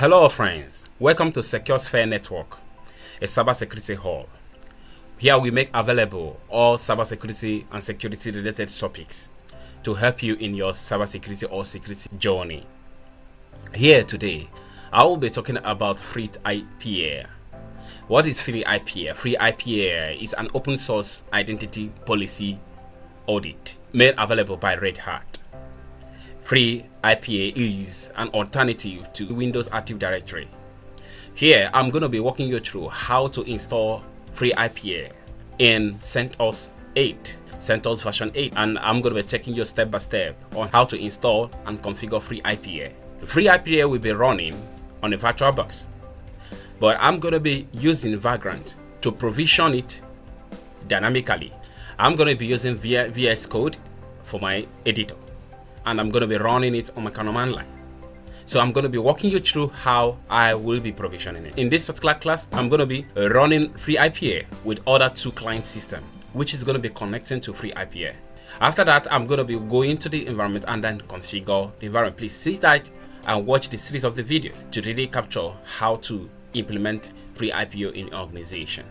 Hello friends, welcome to Secure Sphere Network, a cybersecurity hub. Here we make available all cybersecurity and security related topics to help you in your cybersecurity or security journey. Here today, I will be talking about FreeIPA. What is FreeIPA? FreeIPA is an open source identity policy audit made available by Red Hat. FreeIPA is an alternative to Windows Active Directory. Here, I'm going to be walking you through how to install FreeIPA in CentOS 8, CentOS version 8, and I'm going to be taking you step by step on how to install and configure FreeIPA. FreeIPA will be running on a virtual box, but I'm going to be using Vagrant to provision it dynamically. I'm going to be using VS Code for my editor, and I'm going to be running it on my command line. So I'm going to be walking you through how I will be provisioning it. In this particular class, I'm going to be running FreeIPA with other two client systems, which is going to be connecting to FreeIPA. After that, I'm going to be going to the environment and then configure the environment. Please sit tight and watch the series of the videos to really capture how to implement FreeIPA in your organization.